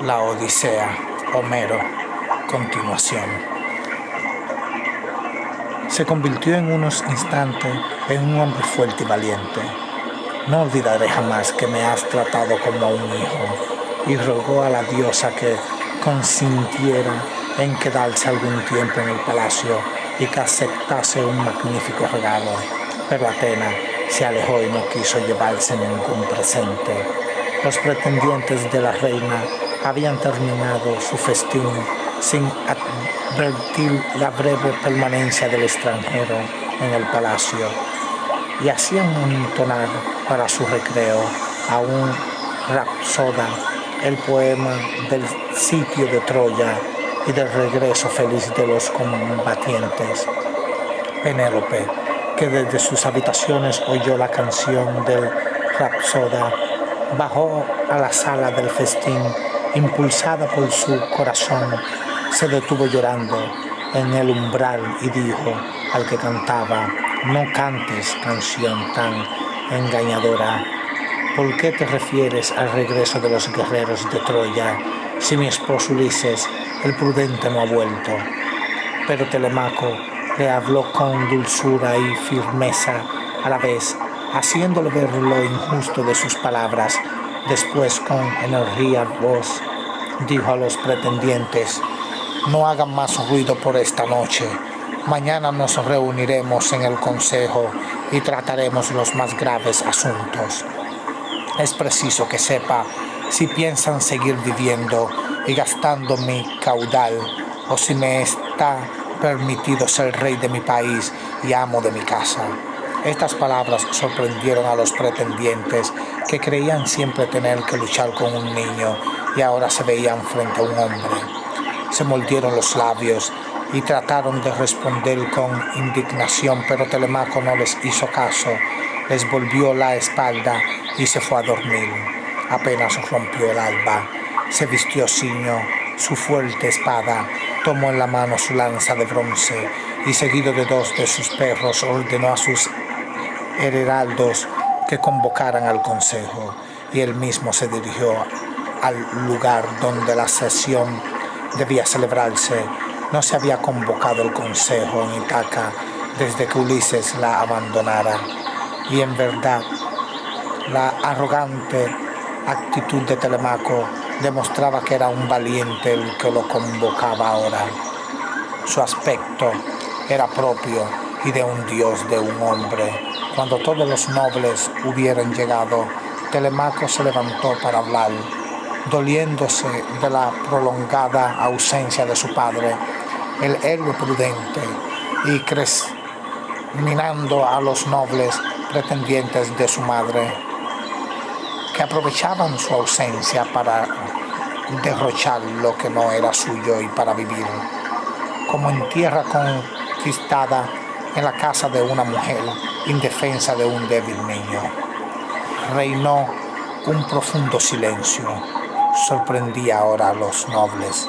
La Odisea, Homero, continuación. Se convirtió en unos instantes en un hombre fuerte y valiente. No olvidaré jamás que me has tratado como a un hijo, y rogó a la diosa que consintiera en quedarse algún tiempo en el palacio y que aceptase un magnífico regalo. Pero Atenas se alejó y no quiso llevarse ningún presente. Los pretendientes de la reina habían terminado su festín sin advertir la breve permanencia del extranjero en el palacio, y hacían entonar para su recreo a un rapsoda el poema del sitio de Troya y del regreso feliz de los combatientes. Penélope, que desde sus habitaciones oyó la canción del rapsoda, bajó a la sala del festín, impulsada por su corazón. Se detuvo llorando en el umbral y dijo al que cantaba: «No cantes, canción tan engañadora. ¿Por qué te refieres al regreso de los guerreros de Troya, si mi esposo Ulises, el prudente, no ha vuelto?» Pero Telemaco le habló con dulzura y firmeza a la vez, haciéndole ver lo injusto de sus palabras. Después, con energía voz, dijo a los pretendientes: «No hagan más ruido por esta noche. Mañana nos reuniremos en el consejo y trataremos los más graves asuntos. Es preciso que sepa si piensan seguir viviendo y gastando mi caudal, o si me está permitido ser rey de mi país y amo de mi casa». Estas palabras sorprendieron a los pretendientes, que creían siempre tener que luchar con un niño y ahora se veían frente a un hombre. Se mordieron los labios y trataron de responder con indignación, pero Telemaco no les hizo caso, les volvió la espalda y se fue a dormir. Apenas rompió el alba, se vistió ciño su fuerte espada, tomó en la mano su lanza de bronce y, seguido de 2 de sus perros, ordenó a sus heraldos que convocaran al consejo, y él mismo se dirigió al lugar donde la sesión debía celebrarse. No se había convocado el consejo en Ítaca desde que Ulises la abandonara, y en verdad la arrogante actitud de Telemaco demostraba que era un valiente el que lo convocaba ahora. Su aspecto era propio y de un dios, de un hombre. Cuando todos los nobles hubieran llegado, Telemaco se levantó para hablar, doliéndose de la prolongada ausencia de su padre, el héroe prudente, y minando a los nobles pretendientes de su madre, que aprovechaban su ausencia para derrochar lo que no era suyo y para vivir, como en tierra conquistada, en la casa de una mujer indefensa de un débil niño. Reinó un profundo silencio. Sorprendía ahora a los nobles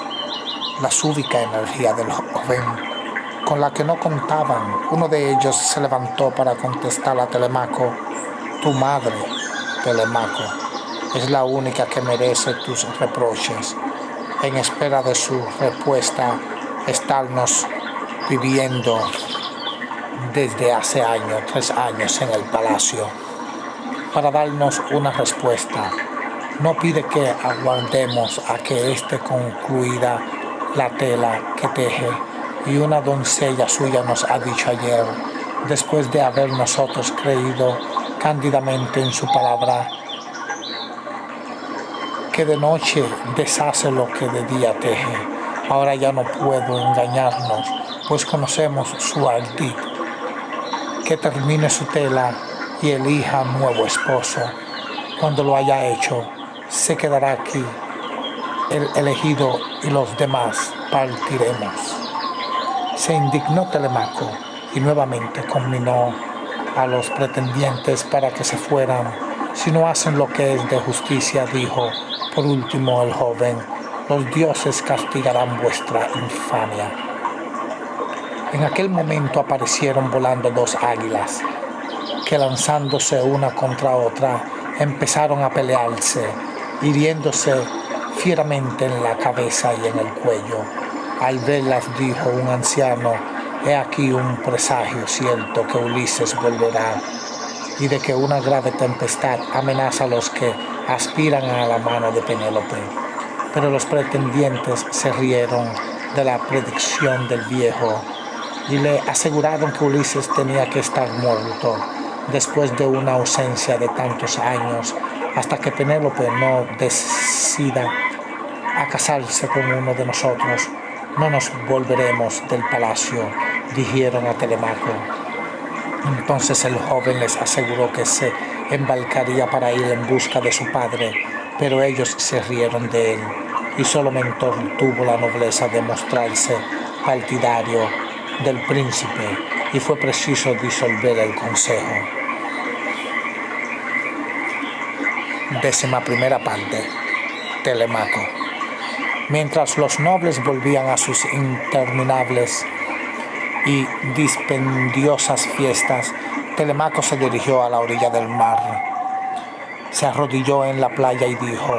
la súbita energía del joven, con la que no contaban. Uno de ellos se levantó para contestar a Telemaco: «Tu madre, Telemaco, es la única que merece tus reproches. En espera de su respuesta, estarnos viviendo desde hace 3 años en el palacio. Para darnos una respuesta, no pide que aguardemos a que esté concluida la tela que teje, y una doncella suya nos ha dicho ayer, después de haber nosotros creído cándidamente en su palabra, que de noche deshace lo que de día teje. Ahora ya no puedo engañarnos, pues conocemos su ardid. Que termine su tela y elija nuevo esposo. Cuando lo haya hecho, se quedará aquí el elegido y los demás partiremos». Se indignó Telemaco y nuevamente conminó a los pretendientes para que se fueran. «Si no hacen lo que es de justicia», dijo por último el joven, «los dioses castigarán vuestra infamia». En aquel momento aparecieron volando 2 águilas, que lanzándose una contra otra, empezaron a pelearse, hiriéndose fieramente en la cabeza y en el cuello. Al verlas dijo un anciano: he aquí un presagio cierto que Ulises volverá, y de que una grave tempestad amenaza a los que aspiran a la mano de Penélope. Pero los pretendientes se rieron de la predicción del viejo y le aseguraron que Ulises tenía que estar muerto después de una ausencia de tantos años, hasta que Penélope no decida a casarse con uno de nosotros. No nos volveremos del palacio, dijeron a Telemaco. Entonces el joven les aseguró que se embarcaría para ir en busca de su padre, pero ellos se rieron de él, y solo Mentor tuvo la nobleza de mostrarse partidario del príncipe, y fue preciso disolver el consejo. 11ª parte. Telemaco. Mientras los nobles volvían a sus interminables y dispendiosas fiestas, Telemaco se dirigió a la orilla del mar. Se arrodilló en la playa y dijo: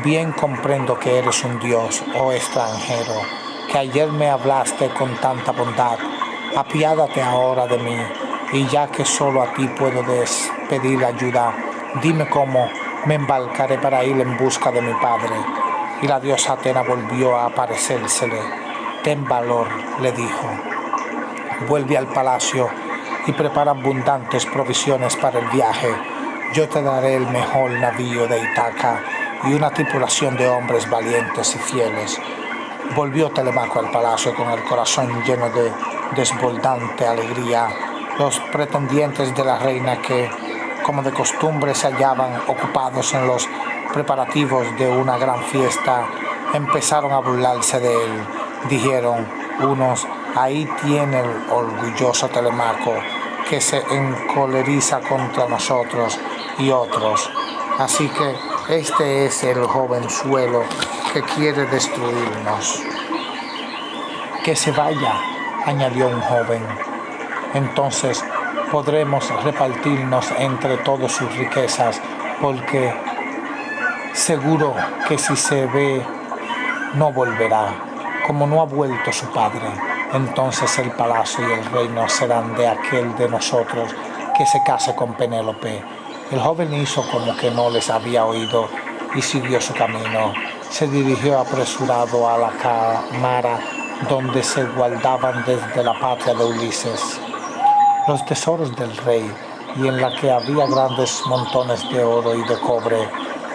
bien comprendo que eres un dios, oh extranjero, que ayer me hablaste con tanta bondad. Apiádate ahora de mí, y ya que solo a ti puedo pedir ayuda, dime cómo me embarcaré para ir en busca de mi padre. Y la diosa Atena volvió a aparecérsele. Ten valor, le dijo. Vuelve al palacio y prepara abundantes provisiones para el viaje. Yo te daré el mejor navío de Ítaca y una tripulación de hombres valientes y fieles. Volvió Telemaco al palacio con el corazón lleno de desbordante alegría. Los pretendientes de la reina, que como de costumbre se hallaban ocupados en los preparativos de una gran fiesta, empezaron a burlarse de él. Dijeron unos: ahí tiene el orgulloso Telemaco, que se encoleriza contra nosotros, y otros: así que este es el jovenzuelo que quiere destruirnos. Que se vaya, añadió un joven. Entonces podremos repartirnos entre todos sus riquezas, porque seguro que si se ve no volverá. Como no ha vuelto su padre, entonces el palacio y el reino serán de aquel de nosotros que se case con Penélope. El joven hizo como que no les había oído y siguió su camino. Se dirigió apresurado a la cámara donde se guardaban desde la patria de Ulises los tesoros del rey, y en la que había grandes montones de oro y de cobre,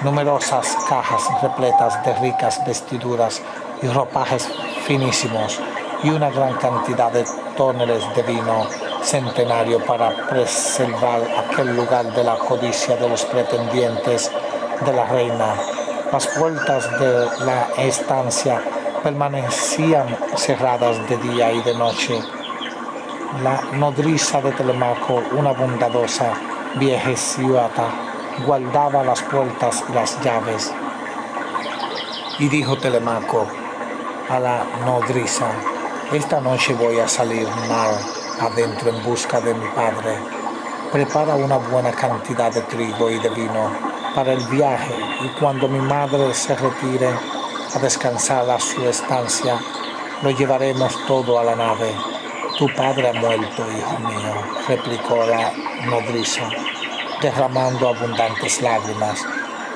numerosas cajas repletas de ricas vestiduras y ropajes finísimos, y una gran cantidad de tóneles de vino centenario para preservar aquel lugar de la codicia de los pretendientes de la reina. Las puertas de la estancia permanecían cerradas de día y de noche. La nodriza de Telemaco, una bondadosa viejeciata, guardaba las puertas y las llaves. Y dijo Telemaco a la nodriza: esta noche voy a salir mar adentro en busca de mi padre. Prepara una buena cantidad de trigo y de vino para el viaje, y cuando mi madre se retire a descansar a su estancia, lo llevaremos todo a la nave. Tu padre ha muerto, hijo mío, replicó la nodriza, derramando abundantes lágrimas.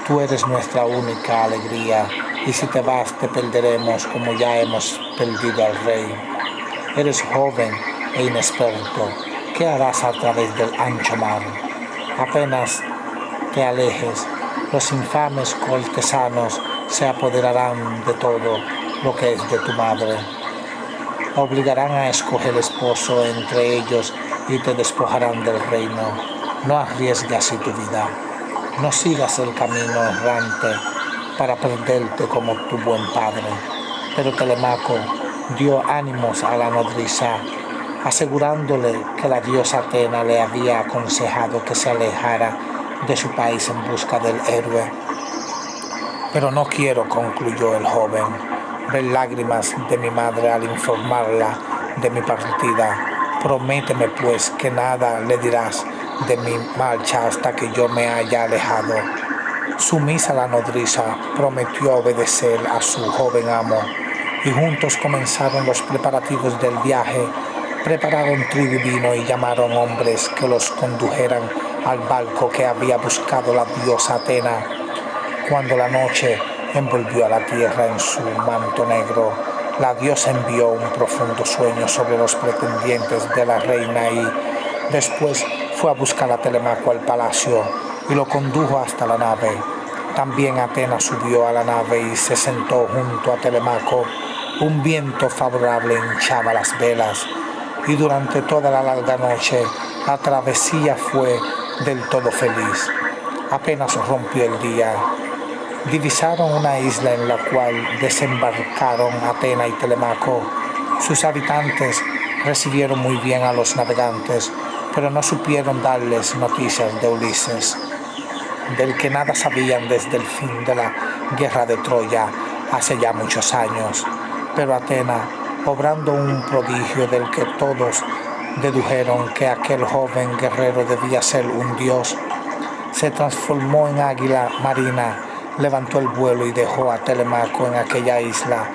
Tú eres nuestra única alegría, y si te vas te perderemos como ya hemos perdido al rey. Eres joven e inexperto. ¿Qué harás a través del ancho mar? Apenas te alejes, los infames cortesanos se apoderarán de todo lo que es de tu madre. Obligarán a escoger esposo entre ellos y te despojarán del reino. No arriesgues así tu vida. No sigas el camino errante para perderte como tu buen padre. Pero Telemaco dio ánimos a la nodriza, asegurándole que la diosa Atena le había aconsejado que se alejara de su país en busca del héroe. Pero no quiero, concluyó el joven, ver lágrimas de mi madre al informarla de mi partida. Prométeme pues que nada le dirás de mi marcha hasta que yo me haya alejado. Sumisa la nodriza prometió obedecer a su joven amo y juntos comenzaron los preparativos del viaje. Prepararon trigo y vino y llamaron hombres que los condujeran al barco que había buscado la diosa Atena. Cuando la noche envolvió a la tierra en su manto negro, la diosa envió un profundo sueño sobre los pretendientes de la reina y después fue a buscar a Telemaco al palacio y lo condujo hasta la nave. También Atenas subió a la nave y se sentó junto a Telemaco. Un viento favorable hinchaba las velas y durante toda la larga noche la travesía fue del todo feliz. Apenas rompió el día, divisaron una isla en la cual desembarcaron Atenas y Telemaco. Sus habitantes recibieron muy bien a los navegantes, pero no supieron darles noticias de Ulises, del que nada sabían desde el fin de la guerra de Troya hace ya muchos años. Pero Atenas, obrando un prodigio del que todos dedujeron que aquel joven guerrero debía ser un dios, se transformó en águila marina, levantó el vuelo y dejó a Telemaco en aquella isla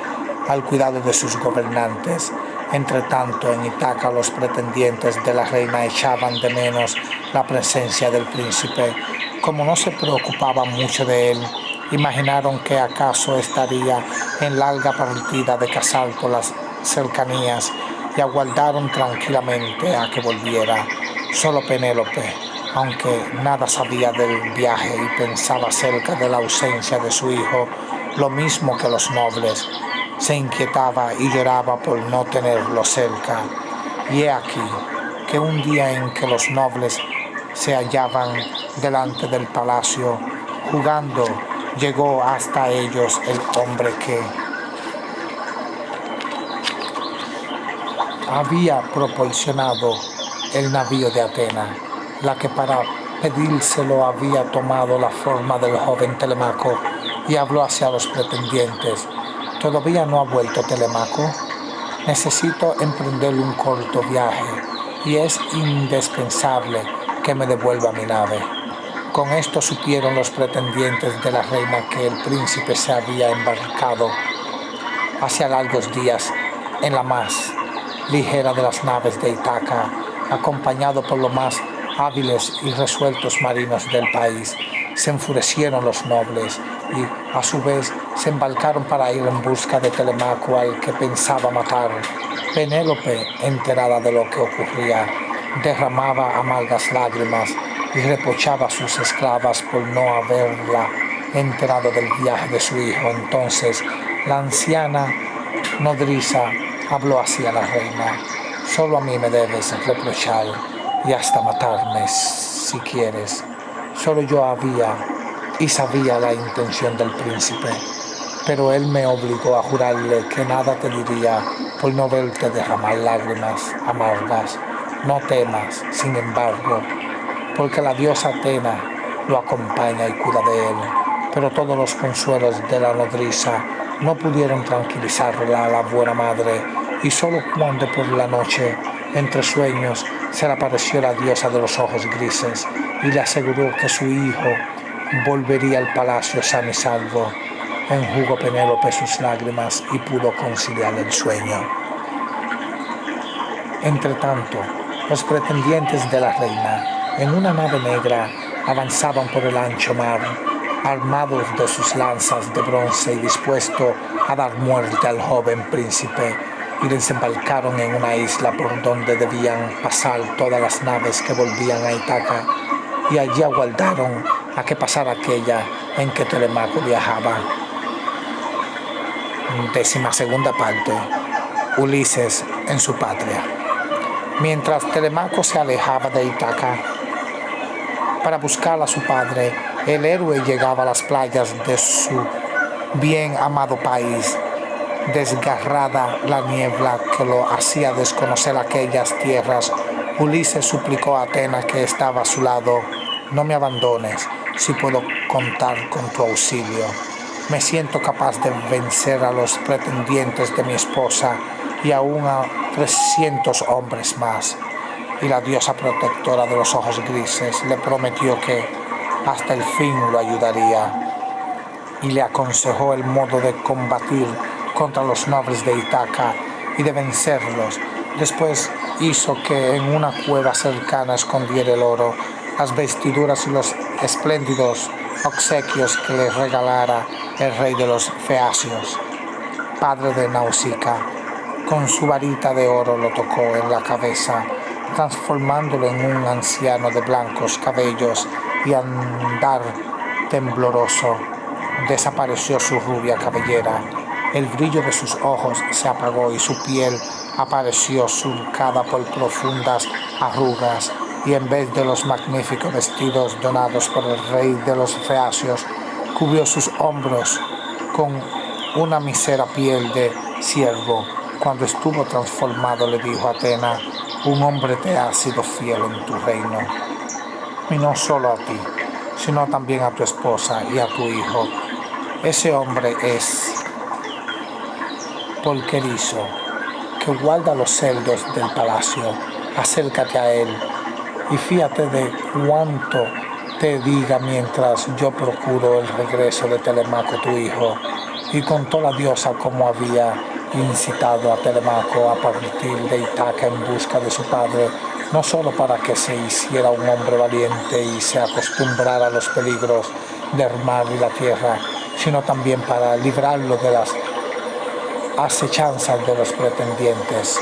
al cuidado de sus gobernantes. Entre tanto, en Ítaca los pretendientes de la reina echaban de menos la presencia del príncipe. Como no se preocupaban mucho de él, imaginaron que acaso estaría en larga partida de cazar por las cercanías y aguardaron tranquilamente a que volviera. Solo Penélope, aunque nada sabía del viaje y pensaba acerca de la ausencia de su hijo, lo mismo que los nobles, se inquietaba y lloraba por no tenerlo cerca. Y he aquí que un día en que los nobles se hallaban delante del palacio jugando, llegó hasta ellos el hombre que había proporcionado el navío de Atenas, la que para pedírselo había tomado la forma del joven Telemaco, y habló hacia los pretendientes. ¿Todavía no ha vuelto Telemaco? Necesito emprender un corto viaje y es indispensable que me devuelva mi nave. Con esto supieron los pretendientes de la reina que el príncipe se había embarcado hacía largos días en la más ligera de las naves de Ítaca, acompañado por los más hábiles y resueltos marinos del país. Se enfurecieron los nobles y a su vez se embarcaron para ir en busca de Telemaco, al que pensaba matar. Penélope, enterada de lo que ocurría, derramaba amargas lágrimas y reprochaba a sus esclavas por no haberla enterado del viaje de su hijo. Entonces la anciana nodriza habló así a la reina: solo a mí me debes reprochar y hasta matarme si quieres. Solo yo sabía la intención del príncipe, pero él me obligó a jurarle que nada te diría por no verte derramar lágrimas amargas. No temas, sin embargo, porque la diosa Atena lo acompaña y cuida de él. Pero todos los consuelos de la nodriza no pudieron tranquilizarla a la buena madre, y solo cuando por la noche, entre sueños, se le apareció la diosa de los ojos grises y le aseguró que su hijo volvería al palacio sano y salvo, enjugó Penélope sus lágrimas y pudo conciliar el sueño. Entretanto, los pretendientes de la reina, en una nave negra, avanzaban por el ancho mar, armados de sus lanzas de bronce y dispuestos a dar muerte al joven príncipe, y desembarcaron en una isla por donde debían pasar todas las naves que volvían a Ítaca, y allí aguardaron a que pasara aquella en que Telemaco viajaba. 12ª parte. Ulises en su patria. Mientras Telemaco se alejaba de Ítaca para buscar a su padre, el héroe llegaba a las playas de su bien amado país. Desgarrada la niebla que lo hacía desconocer aquellas tierras, Ulises suplicó a Atenas, que estaba a su lado: no me abandones si puedo contar con tu auxilio. Me siento capaz de vencer a los pretendientes de mi esposa y aún a 300 hombres más. Y la diosa protectora de los ojos grises le prometió que, hasta el fin lo ayudaría. Y le aconsejó el modo de combatir contra los nobles de Ítaca y de vencerlos. Después hizo que en una cueva cercana escondiera el oro, las vestiduras y los espléndidos obsequios que le regalara el rey de los Feacios, padre de Nausicaa. Con su varita de oro lo tocó en la cabeza, transformándolo en un anciano de blancos cabellos y andar tembloroso. Desapareció su rubia cabellera, el brillo de sus ojos se apagó y su piel apareció surcada por profundas arrugas, y en vez de los magníficos vestidos donados por el rey de los Feacios, cubrió sus hombros con una mísera piel de ciervo. Cuando estuvo transformado, le dijo a Atena: un hombre te ha sido fiel en tu reino, y no solo a ti, sino también a tu esposa y a tu hijo. Ese hombre es Polqueriso, que guarda los celdos del palacio. Acércate a él y fíjate de cuanto te diga mientras yo procuro el regreso de Telemaco tu hijo. Y contó la diosa cómo había incitado a Telemaco a partir de Ítaca en busca de su padre, no solo para que se hiciera un hombre valiente y se acostumbrara a los peligros del mar y la tierra, sino también para librarlo de las acechanzas de los pretendientes.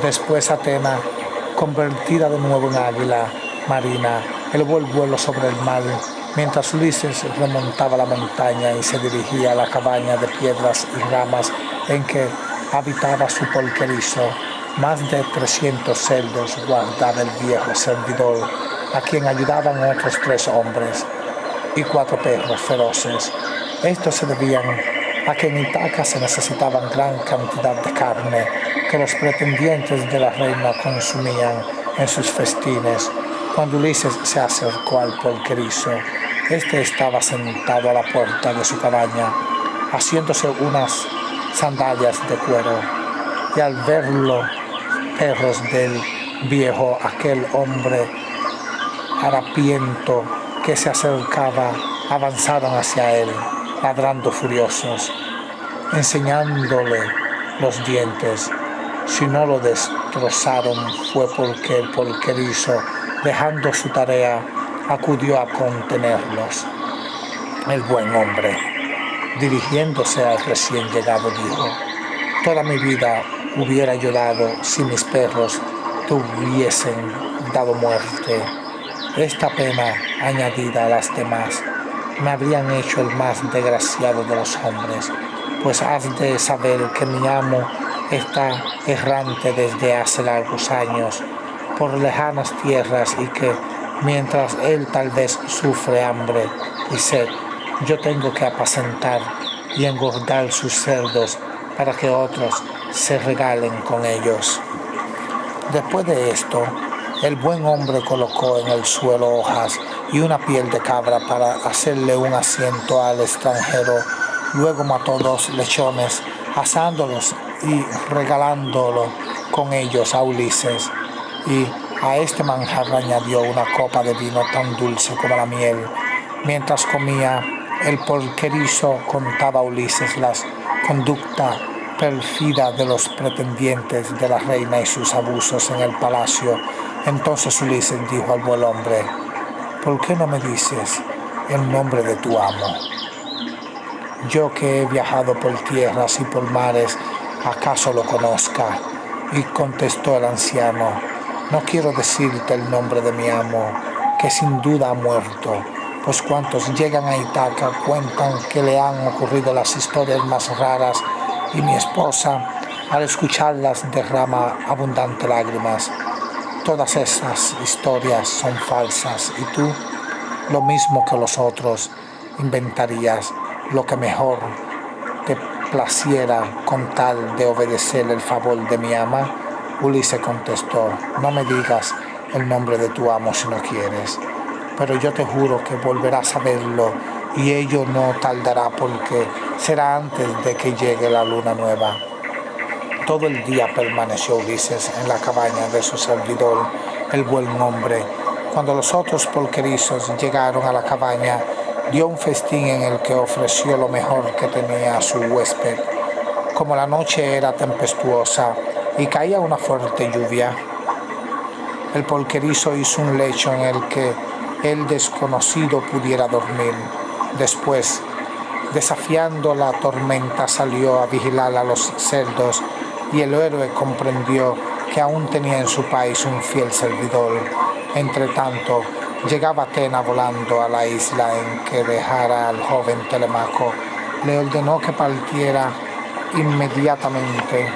Después Atena, convertida de nuevo en águila marina, elevó el vuelo sobre el mar, mientras Ulises remontaba la montaña y se dirigía a la cabaña de piedras y ramas en que habitaba su Polqueriso. Más de 300 cerdos guardaba el viejo servidor, a quien ayudaban otros 3 hombres y 4 perros feroces. Estos se debían a que en Ítaca se necesitaban gran cantidad de carne que los pretendientes de la reina consumían en sus festines. Cuando Ulises se acercó al Polqueriso, este estaba sentado a la puerta de su cabaña, haciéndose unas sandalias de cuero, y al verlo perros del viejo aquel hombre harapiento que se acercaba avanzaron hacia él, ladrando furiosos, enseñándole los dientes. Si no lo destrozaron fue porque el Polqueriso, dejando su tarea, acudió a contenerlos. El buen hombre, dirigiéndose al recién llegado, dijo: toda mi vida hubiera llorado si mis perros te hubiesen dado muerte. Esta pena, añadida a las demás, me habrían hecho el más desgraciado de los hombres, pues has de saber que mi amo está errante desde hace largos años por lejanas tierras, y que mientras él tal vez sufre hambre y sed, yo tengo que apacentar y engordar sus cerdos para que otros se regalen con ellos. Después de esto, el buen hombre colocó en el suelo hojas y una piel de cabra para hacerle un asiento al extranjero. Luego mató 2 lechones, asándolos y regalándolo con ellos a Ulises. Y a este manjar añadió una copa de vino tan dulce como la miel. Mientras comía, el Polqueriso contaba a Ulises las conductas pérfidas de los pretendientes de la reina y sus abusos en el palacio. Entonces Ulises dijo al buen hombre: ¿por qué no me dices el nombre de tu amo? Yo que he viajado por tierras y por mares, ¿acaso lo conozca? Y contestó el anciano: no quiero decirte el nombre de mi amo, que sin duda ha muerto, pues cuantos llegan a Ítaca cuentan que le han ocurrido las historias más raras, y mi esposa, al escucharlas, derrama abundantes lágrimas. Todas esas historias son falsas, y tú, lo mismo que los otros, inventarías lo que mejor te placiera con tal de obedecer el favor de mi ama. Ulises contestó: no me digas el nombre de tu amo si no quieres, pero yo te juro que volverás a verlo, y ello no tardará, porque será antes de que llegue la luna nueva. Todo el día permaneció Ulises en la cabaña de su servidor, el buen hombre, Cuando los otros polquerizos llegaron a la cabaña, dio un festín en el que ofreció lo mejor que tenía a su huésped. Como la noche era tempestuosa y caía una fuerte lluvia, el polquerizo hizo un lecho en el que el desconocido pudiera dormir. Después, desafiando la tormenta, salió a vigilar a los cerdos y el héroe comprendió que aún tenía en su país un fiel servidor. Entretanto, llegaba Atena volando a la isla en que dejara al joven Telemaco. Le ordenó que partiera inmediatamente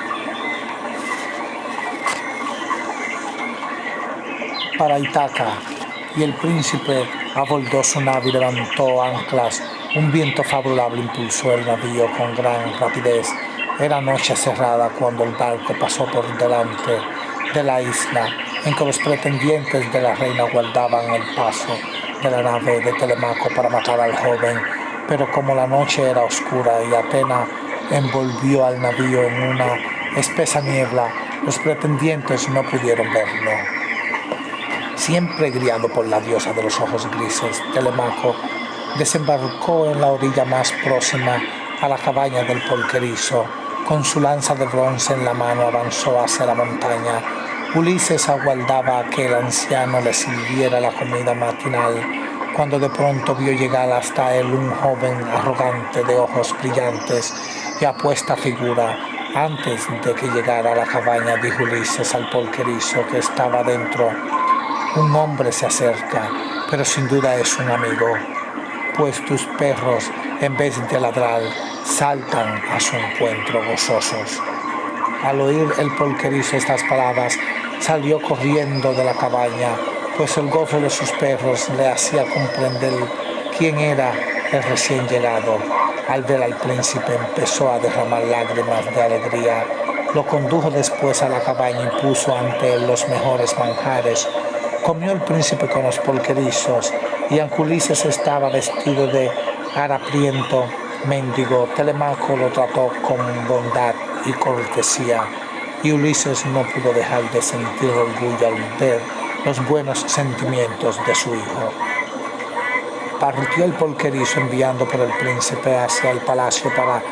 para Ítaca, y el príncipe abordó su nave y levantó anclas. Un viento favorable impulsó el navío con gran rapidez. Era noche cerrada cuando el barco pasó por delante de la isla en que los pretendientes de la reina guardaban el paso de la nave de Telemaco para matar al joven. Pero como la noche era oscura y Atenas envolvió al navío en una espesa niebla, los pretendientes no pudieron verlo. Siempre guiado por la diosa de los ojos grises, Telemaco desembarcó en la orilla más próxima a la cabaña del polquerizo. Con su lanza de bronce en la mano avanzó hacia la montaña. Ulises aguardaba a que el anciano le sirviera la comida matinal, cuando de pronto vio llegar hasta él un joven arrogante de ojos brillantes y apuesta figura. Antes de que llegara a la cabaña, dijo Ulises al polquerizo que estaba dentro: un hombre se acerca, pero sin duda es un amigo, pues tus perros, en vez de ladrar, saltan a su encuentro gozosos. Al oír el polquerizo estas palabras, salió corriendo de la cabaña, pues el gozo de sus perros le hacía comprender quién era el recién llegado. Al ver al príncipe empezó a derramar lágrimas de alegría. Lo condujo después a la cabaña y puso ante él los mejores manjares. Comió el príncipe con los polquerizos, y aunque Ulises estaba vestido de harapiento mendigo, Telemaco lo trató con bondad y cortesía, y Ulises no pudo dejar de sentir orgullo al ver los buenos sentimientos de su hijo. Partió el polquerizo enviando por el príncipe hacia el palacio para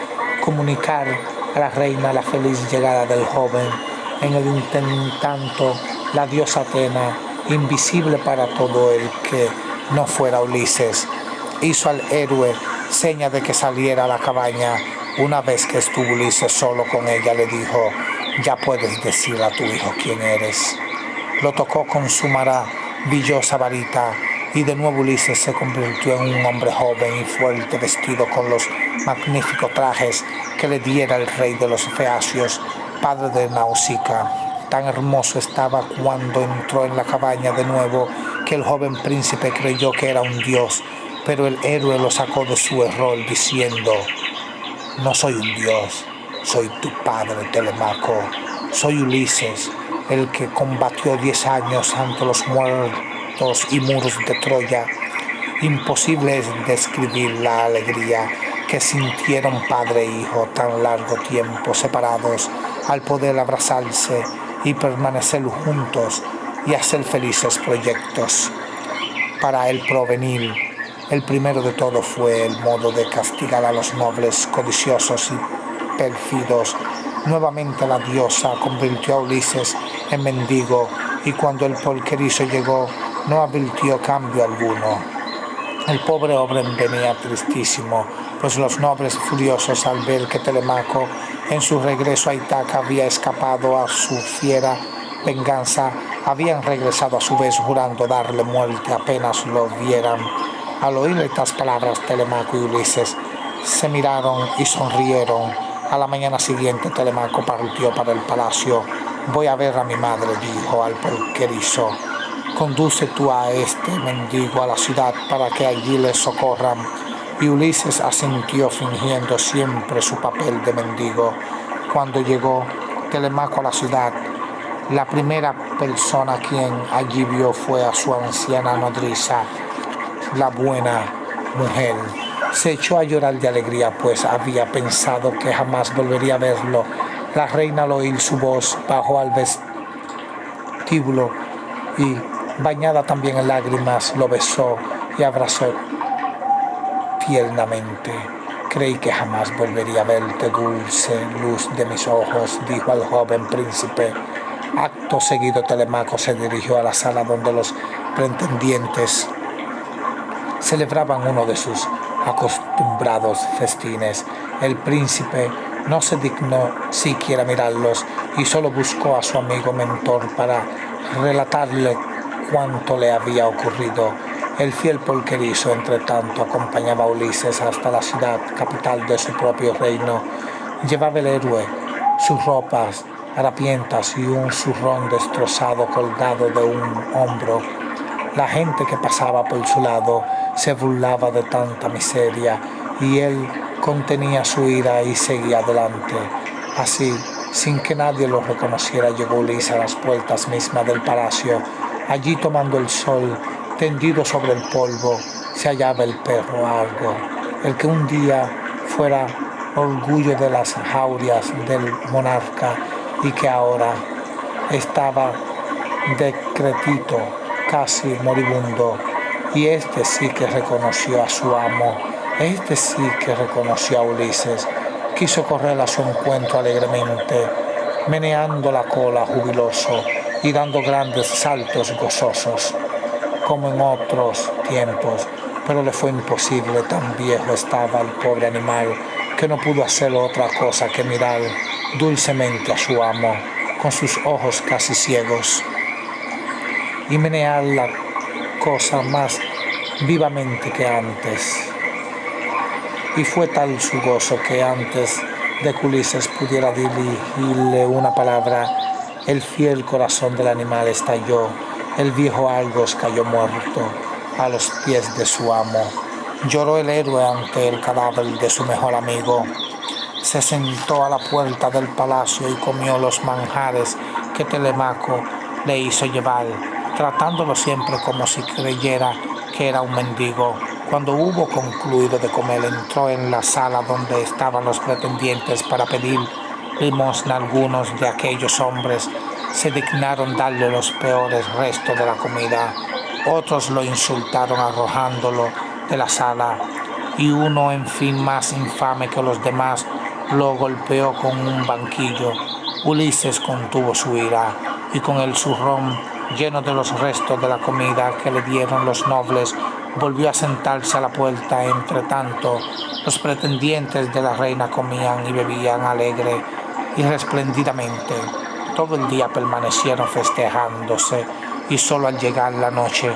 comunicar a la reina la feliz llegada del joven. En el entretanto, la diosa Atena, invisible para todo el que no fuera Ulises, hizo al héroe seña de que saliera a la cabaña. Una vez que estuvo Ulises solo con ella, le dijo: ya puedes decir a tu hijo quién eres. Lo tocó con su maravillosa varita, y de nuevo Ulises se convirtió en un hombre joven y fuerte, vestido con los magníficos trajes que le diera el rey de los Feacios, padre de Nausicaa. Tan hermoso estaba cuando entró en la cabaña de nuevo que el joven príncipe creyó que era un dios, pero el héroe lo sacó de su error diciendo: no soy un dios, soy tu padre, Telemaco. Soy Ulises, el que combatió 10 años ante los muertos y muros de Troya. Imposible es describir la alegría que sintieron padre e hijo tan largo tiempo separados al poder abrazarse y permanecer juntos y hacer felices proyectos para el porvenir. El primero de todo fue el modo de castigar a los nobles codiciosos y pérfidos. Nuevamente la diosa convirtió a Ulises en mendigo, y cuando el polquerizo llegó no advirtió cambio alguno. El pobre hombre venía tristísimo, pues los nobles furiosos al ver que Telemaco en su regreso a Ítaca había escapado a su fiera venganza, habían regresado a su vez jurando darle muerte apenas lo vieran. Al oír estas palabras, Telemaco y Ulises se miraron y sonrieron. A la mañana siguiente, Telemaco partió para el palacio. Voy a ver a mi madre, dijo al polquerizo. Conduce tú a este mendigo a la ciudad para que allí le socorran. Y Ulises asintió, fingiendo siempre su papel de mendigo. Cuando llegó Telemaco a la ciudad, la primera persona a quien allí vio fue a su anciana nodriza, la buena mujer. Se echó a llorar de alegría, pues había pensado que jamás volvería a verlo. La reina, al oír su voz, bajó al vestíbulo y Bañada también en lágrimas, lo besó y abrazó tiernamente. Creí que jamás volvería a verte, dulce luz de mis ojos, dijo al joven príncipe. Acto seguido Telemaco se dirigió a la sala donde los pretendientes celebraban uno de sus acostumbrados festines. El príncipe no se dignó siquiera mirarlos y solo buscó a su amigo mentor para relatarle cuánto le había ocurrido. El fiel porquerizo, entre tanto, acompañaba a Ulises hasta la ciudad capital de su propio reino. Llevaba el héroe sus ropas harapientas y un zurrón destrozado colgado de un hombro. La gente que pasaba por su lado se burlaba de tanta miseria y él contenía su ira y seguía adelante. Así, sin que nadie lo reconociera, llegó Ulises a las puertas mismas del palacio. Allí, tomando el sol, tendido sobre el polvo, se hallaba el perro Argo, el que un día fuera orgullo de las jaurías del monarca y que ahora estaba decrépito, casi moribundo. Y este sí que reconoció a su amo, este sí que reconoció a Ulises. Quiso correr a su encuentro alegremente, meneando la cola jubiloso y dando grandes saltos gozosos, como en otros tiempos, pero le fue imposible, tan viejo estaba el pobre animal que no pudo hacer otra cosa que mirar dulcemente a su amo con sus ojos casi ciegos y menear la cosa más vivamente que antes. Y fue tal su gozo que antes de que Ulises pudiera dirigirle una palabra, el fiel corazón del animal estalló. El viejo Argos cayó muerto a los pies de su amo. Lloró el héroe ante el cadáver de su mejor amigo. Se sentó a la puerta del palacio y comió los manjares que Telemaco le hizo llevar, tratándolo siempre como si creyera que era un mendigo. Cuando hubo concluido de comer, entró en la sala donde estaban los pretendientes para pedir limosna. Algunos de aquellos hombres se dignaron darle los peores restos de la comida. Otros lo insultaron arrojándolo de la sala, y uno, en fin, más infame que los demás, lo golpeó con un banquillo. Ulises contuvo su ira y con el zurrón lleno de los restos de la comida que le dieron los nobles, volvió a sentarse a la puerta. Entre tanto, los pretendientes de la reina comían y bebían alegre y resplendidamente. Todo el día permanecieron festejándose y solo al llegar la noche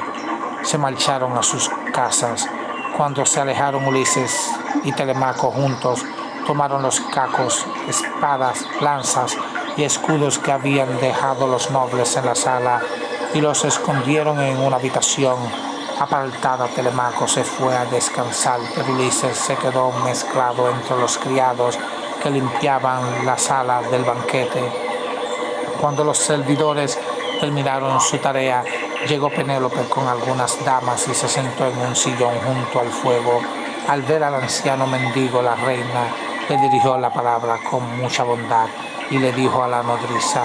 se marcharon a sus casas. Cuando se alejaron, Ulises y Telemaco juntos tomaron los cacos, espadas, lanzas y escudos que habían dejado los nobles en la sala y los escondieron en una habitación apartada. Telemaco se fue a descansar, pero Ulises se quedó mezclado entre los criados que limpiaban la sala del banquete. Cuando los servidores terminaron su tarea, llegó Penélope con algunas damas y se sentó en un sillón junto al fuego. Al ver al anciano mendigo, la reina le dirigió la palabra con mucha bondad y le dijo a la nodriza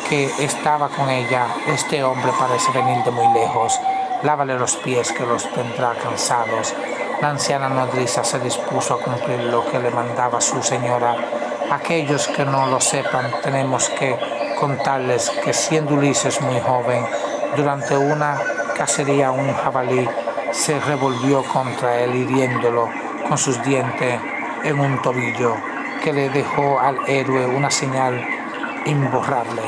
que estaba con ella: este hombre parece venir de muy lejos, lávale los pies que los tendrá cansados. La anciana nodriza se dispuso a cumplir lo que le mandaba su señora. Aquellos que no lo sepan, tenemos que contarles que, siendo Ulises muy joven, durante una cacería un jabalí se revolvió contra él, hiriéndolo con sus dientes en un tobillo, que le dejó al héroe una señal imborrable.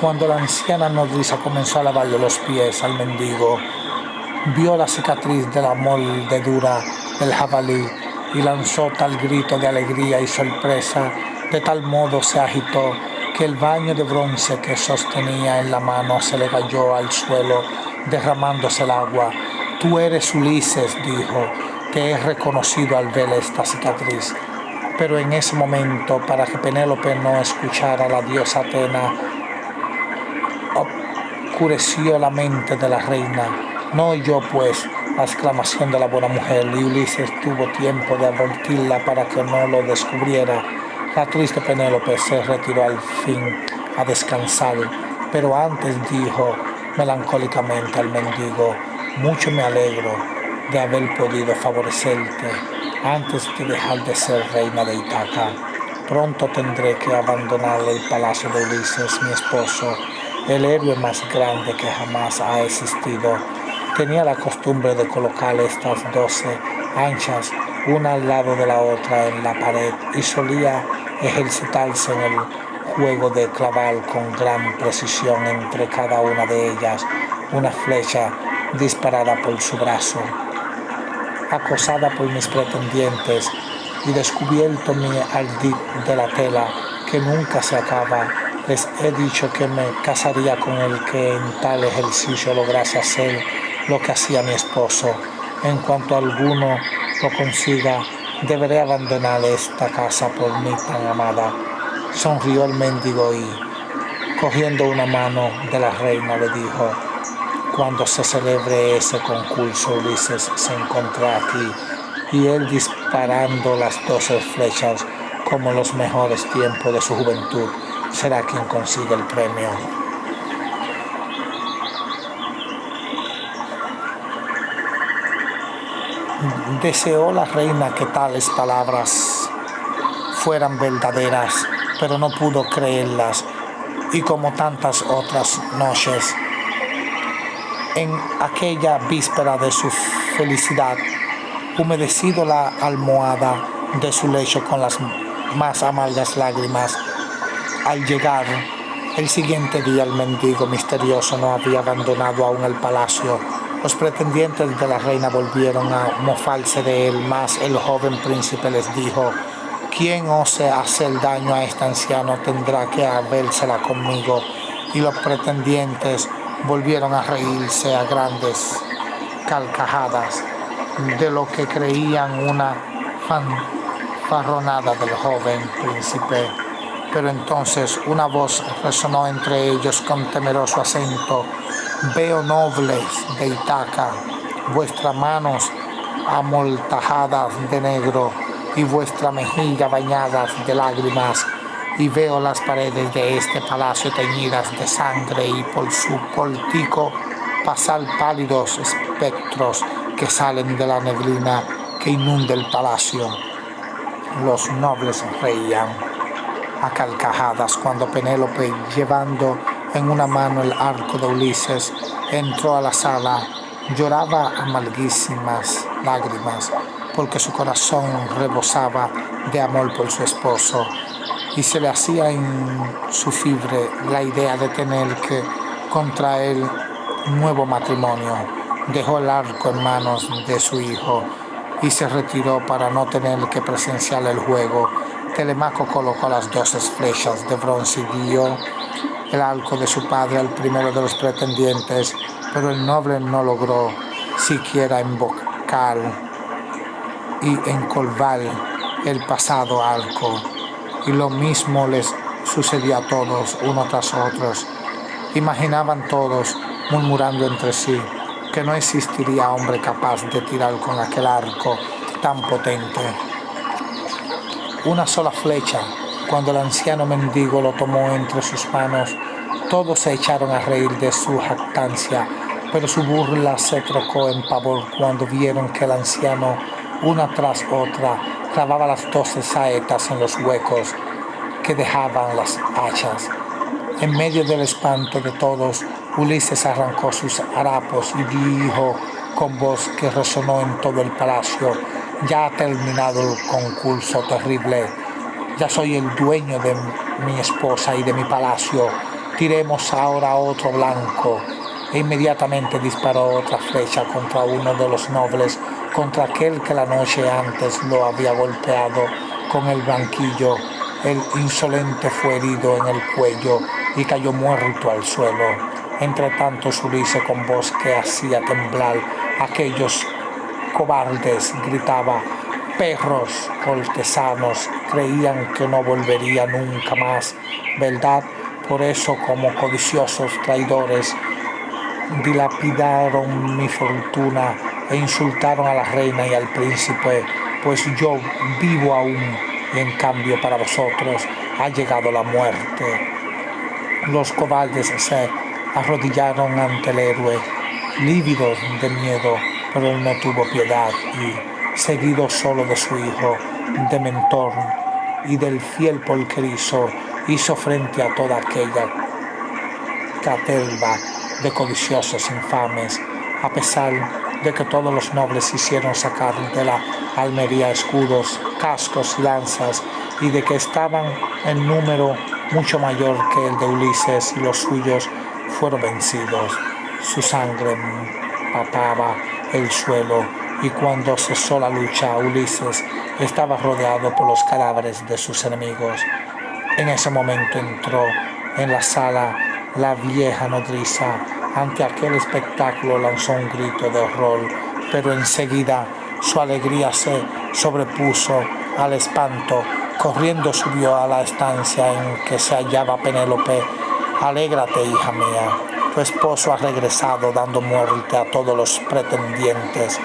Cuando la anciana nodriza comenzó a lavarle los pies al mendigo, vio la cicatriz de la mordedura del jabalí y lanzó tal grito de alegría y sorpresa, de tal modo se agitó, que el baño de bronce que sostenía en la mano se le cayó al suelo, derramándose el agua. Tú eres Ulises, dijo, te he reconocido al ver esta cicatriz. Pero en ese momento, para que Penélope no escuchara, la diosa Atena oscureció la mente de la reina. No oyó, pues, la exclamación de la buena mujer, y Ulises tuvo tiempo de advertirla para que no lo descubriera. La triste Penélope se retiró al fin a descansar, Pero antes dijo melancólicamente al mendigo: mucho me alegro de haber podido favorecerte antes de dejar de ser reina de Ítaca. Pronto tendré que abandonar el palacio de Ulises, mi esposo, el héroe más grande que jamás ha existido. Tenía la costumbre de colocar estas 12 anchas una al lado de la otra en la pared y solía ejercitarse en el juego de clavar con gran precisión entre cada una de ellas una flecha disparada por su brazo. Acosada por mis pretendientes y descubierto mi ardid de la tela que nunca se acaba, les he dicho que me casaría con el que en tal ejercicio lograse hacer lo que hacía mi esposo. En cuanto alguno lo consiga, deberé abandonar esta casa por mí tan amada. Sonrió el mendigo y, cogiendo una mano de la reina, le dijo: cuando se celebre ese concurso, Ulises se encontrará aquí, y él disparando las 12 flechas como los mejores tiempos de su juventud, será quien consiga el premio. Deseó la reina que tales palabras fueran verdaderas, pero no pudo creerlas, y como tantas otras noches, en aquella víspera de su felicidad, humedecido la almohada de su lecho con las más amargas lágrimas, al llegar el siguiente día el mendigo misterioso no había abandonado aún el palacio. Los pretendientes de la reina volvieron a mofarse de él, mas el joven príncipe les dijo: quien ose hacer daño a este anciano tendrá que habérsela conmigo. Y los pretendientes volvieron a reírse a grandes carcajadas de lo que creían una fanfarronada del joven príncipe. Pero entonces una voz resonó entre ellos con temeroso acento: veo, nobles de Ítaca, vuestras manos amortajadas de negro y vuestra mejilla bañadas de lágrimas, y veo las paredes de este palacio teñidas de sangre y por su pórtico pasar pálidos espectros que salen de la neblina que inunda el palacio. Los nobles reían a carcajadas cuando Penélope, llevando en una mano el arco de Ulises, entró a la sala. Lloraba amarguísimas lágrimas porque su corazón rebosaba de amor por su esposo, y se le hacía insufrible la idea de tener que contraer un nuevo matrimonio. Dejó el arco en manos de su hijo y se retiró para no tener que presenciar el juego. Telemaco colocó las 12 flechas de bronce y dio el arco de su padre al primero de los pretendientes, pero el noble no logró siquiera invocar y encorvar el pasado arco, y lo mismo les sucedió a todos, uno tras otros. Imaginaban todos, murmurando entre sí, que no existiría hombre capaz de tirar con aquel arco tan potente. Una sola flecha. Cuando el anciano mendigo lo tomó entre sus manos, todos se echaron a reír de su jactancia, pero su burla se trocó en pavor cuando vieron que el anciano, una tras otra, clavaba las 12 saetas en los huecos que dejaban las hachas. En medio del espanto de todos, Ulises arrancó sus harapos y dijo con voz que resonó en todo el palacio: ya ha terminado el concurso terrible, ya soy el dueño de mi esposa y de mi palacio, tiremos ahora otro blanco. E inmediatamente disparó otra flecha contra uno de los nobles, contra aquel que la noche antes lo había golpeado con el blanquillo. El insolente fue herido en el cuello y cayó muerto al suelo. Entre tanto, Ulises, con voz que hacía temblar a aquellos cobardes, gritaba: perros cortesanos, creían que no volvería nunca más, ¿verdad? Por eso, como codiciosos traidores, dilapidaron mi fortuna e insultaron a la reina y al príncipe, pues yo vivo aún, y en cambio para vosotros ha llegado la muerte. Los cobardes se arrodillaron ante el héroe, lívidos de miedo, pero él no tuvo piedad y, seguido solo de su hijo, de mentor y del fiel polquerizo, hizo frente a toda aquella caterva de codiciosos infames, a pesar de que todos los nobles hicieron sacar de la almería escudos, cascos y lanzas, y de que estaban en número mucho mayor que el de Ulises, y los suyos fueron vencidos. Su sangre empapaba el suelo, y cuando cesó la lucha, Ulises estaba rodeado por los cadáveres de sus enemigos. En ese momento entró en la sala la vieja nodriza. Ante aquel espectáculo lanzó un grito de horror, pero enseguida su alegría se sobrepuso al espanto. Corriendo subió a la estancia en que se hallaba Penélope. «Alégrate, hija mía, tu esposo ha regresado dando muerte a todos los pretendientes»,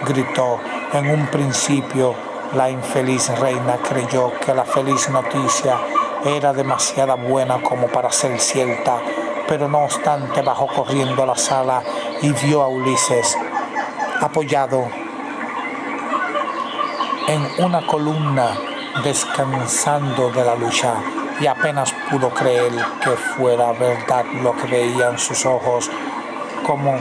gritó. En un principio la infeliz reina creyó que la feliz noticia era demasiado buena como para ser cierta, pero no obstante bajó corriendo a la sala y vio a Ulises apoyado en una columna descansando de la lucha, y apenas pudo creer que fuera verdad lo que veían sus ojos. Como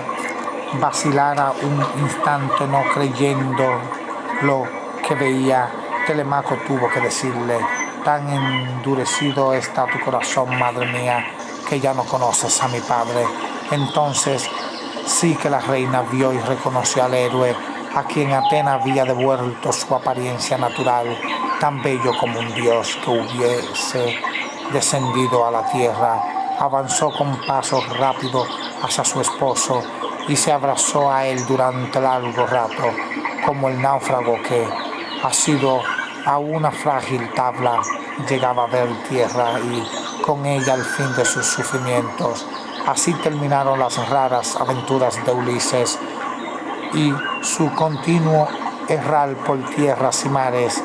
vacilara un instante no creyendo lo que veía, Telemaco tuvo que decirle: «Tan endurecido está tu corazón, madre mía, que ya no conoces a mi padre». Entonces sí que la reina vio y reconoció al héroe, a quien Atenas había devuelto su apariencia natural, tan bello como un dios que hubiese descendido a la tierra. Avanzó con paso rápido hacia su esposo y se abrazó a él durante largo rato, como el náufrago que, asido a una frágil tabla, llegaba a ver tierra y con ella el fin de sus sufrimientos. Así terminaron las raras aventuras de Ulises y su continuo errar por tierras y mares,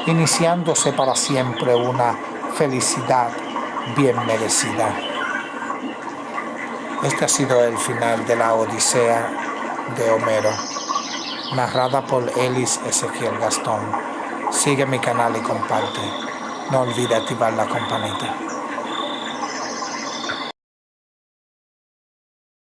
iniciándose para siempre una felicidad bien merecida. Este ha sido el final de la Odisea de Homero, narrada por Elis Ezequiel Gastón. Sigue mi canal y comparte. No olvides activar la campanita.